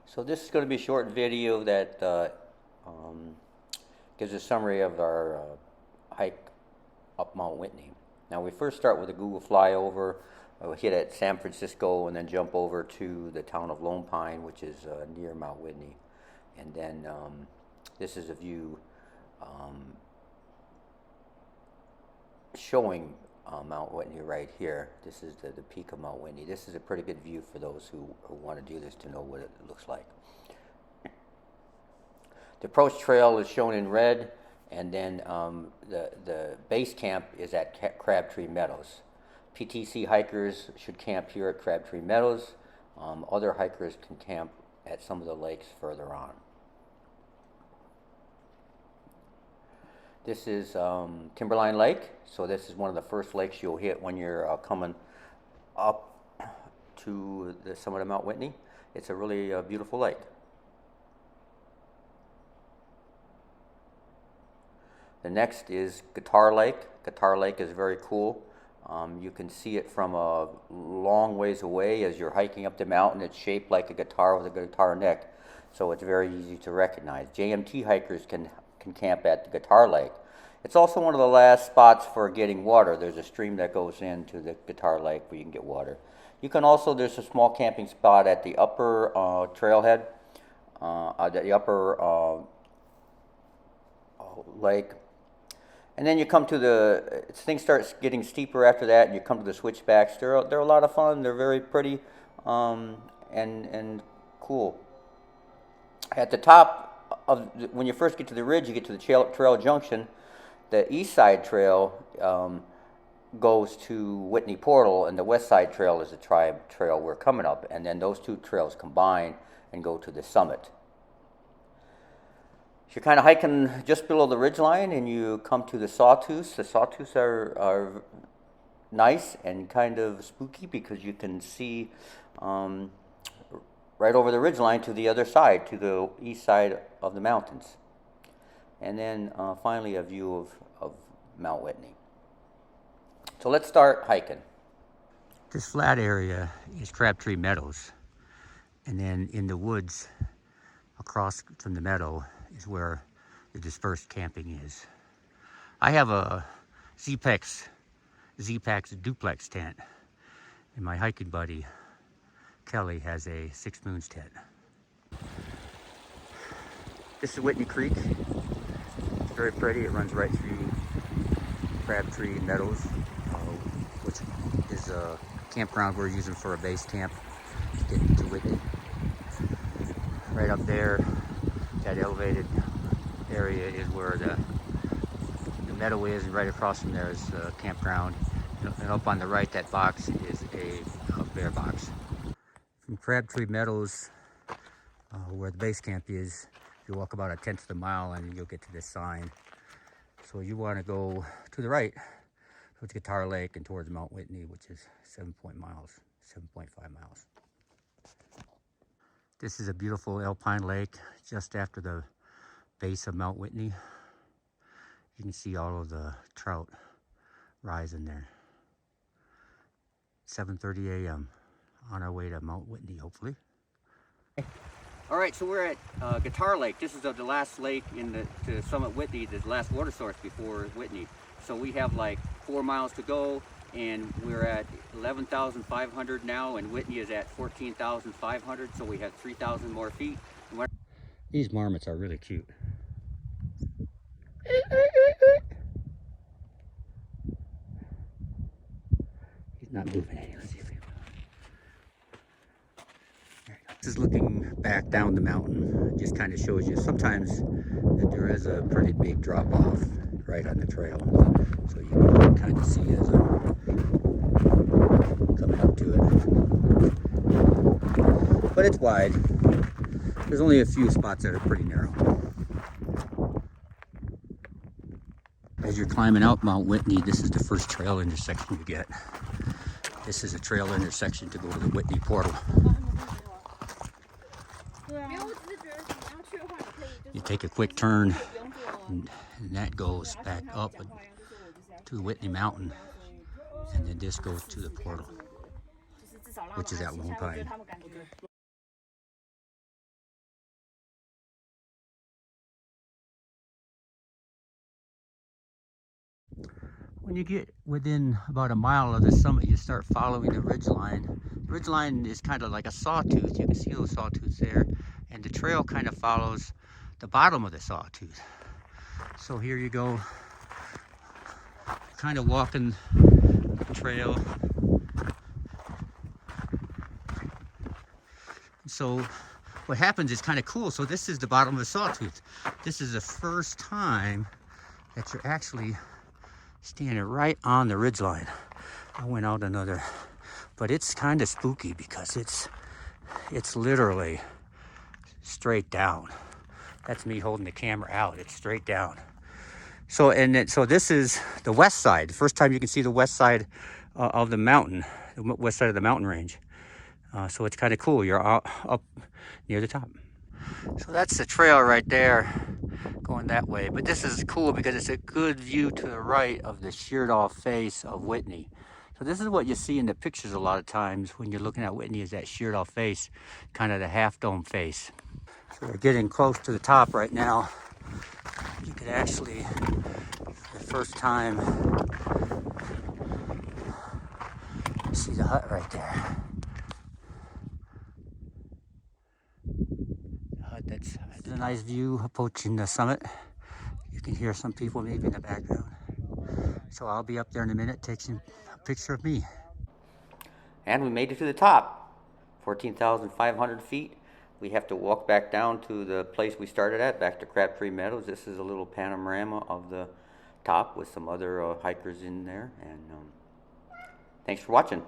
So this is going to be a short video that gives a summary of our hike up Mount Whitney. Now we first start with a Google flyover. We hit at San Francisco and then jump over to the town of Lone Pine, which is near Mount Whitney. And then this is a view showing Mount Whitney right here. This is the peak of Mount Whitney. This is a pretty good view for those who want to do this to know what it looks like. The approach trail is shown in red, and then the base camp is at Crabtree Meadows. PTC hikers should camp here at Crabtree Meadows. Other hikers can camp at some of the lakes further on. This is Timberline Lake, so this is one of the first lakes you'll hit when you're coming up to the summit of Mount Whitney. It's a really beautiful lake. The next is Guitar Lake. Guitar Lake is very cool. You can see it from a long ways away as you're hiking up the mountain. It's shaped like a guitar with a guitar neck, so it's very easy to recognize. JMT hikers can camp at the Guitar Lake. It's also one of the last spots for getting water. There's a stream that goes into the Guitar Lake where you can get water. You can also, there's a small camping spot at the upper trailhead, the upper lake. And then you come to things start getting steeper after that, and you come to the switchbacks. They're a lot of fun. They're very pretty and cool. At the top, when you first get to the ridge, you get to the trail junction. The east side trail goes to Whitney Portal, and the west side trail is the tribe trail we're coming up, and then those two trails combine and go to the summit. So you're kind of hiking just below the ridge line, and you come to the sawtooths. The sawtooths are nice and kind of spooky because you can see right over the ridge line to the other side, to the east side of the mountains. And then finally a view of Mount Whitney. So let's start hiking. This flat area is Crabtree Meadows. And then in the woods across from the meadow is where the dispersed camping is. I have a Z-Pax duplex tent, and my hiking buddy Kelly has a Six Moons tent. This is Whitney Creek. It's very pretty. It runs right through Crabtree Meadows, which is a campground we're using for a base camp to get into Whitney. Right up there, that elevated area is where the meadow is, and right across from there is a campground. And up on the right, that box is a bear box. From Crabtree Meadows, where the base camp is, you walk about 1/10 of a mile and you'll get to this sign. So you want to go to the right towards Guitar Lake and towards Mount Whitney, which is 7.5 miles. This is a beautiful alpine lake just after the base of Mount Whitney. You can see all of the trout rising there. 7:30 a.m. on our way to Mount Whitney, hopefully. All right, so we're at Guitar Lake. This is the last lake to summit Whitney, the last water source before Whitney. So we have like 4 miles to go, and we're at 11,500 now, and Whitney is at 14,500, so we have 3,000 more feet. These marmots are really cute. He's not moving any. Let's see if he... This is looking back down the mountain. It just kind of shows you sometimes that there is a pretty big drop off right on the trail. So you can kind of see as I'm coming up to it. But it's wide. There's only a few spots that are pretty narrow. As you're climbing out Mount Whitney, this is the first trail intersection you get. This is a trail intersection to go to the Whitney Portal. You take a quick turn, and that goes back up to Whitney Mountain, and then this goes to the portal, which is at Lone Pine. When you get within about a mile of the summit, you start following the ridge line. The ridge line is kind of like a sawtooth. You can see those sawtooths there. And the trail kind of follows the bottom of the sawtooth. So here you go, kind of walking the trail. So what happens is kind of cool. So this is the bottom of the sawtooth. This is the first time that you're actually standing right on the ridgeline. I went out another, but it's kind of spooky because it's literally straight down. That's me holding the camera out. It's straight down. So so this is the west side. The first time you can see the west side of the mountain, the west side of the mountain range. So it's kind of cool. You're up near the top. So that's the trail right there going that way. But this is cool because it's a good view to the right of the sheared off face of Whitney. So this is what you see in the pictures a lot of times when you're looking at Whitney, is that sheared off face, kind of the half dome face. So we're getting close to the top right now. You could actually, for the first time, see the hut right there. That's a nice view approaching the summit. You can hear some people maybe in the background. So I'll be up there in a minute taking a picture of me. And we made it to the top, 14,500 feet. We have to walk back down to the place we started at, back to Crabtree Meadows. This is a little panorama of the top with some other hikers in there. And thanks for watching.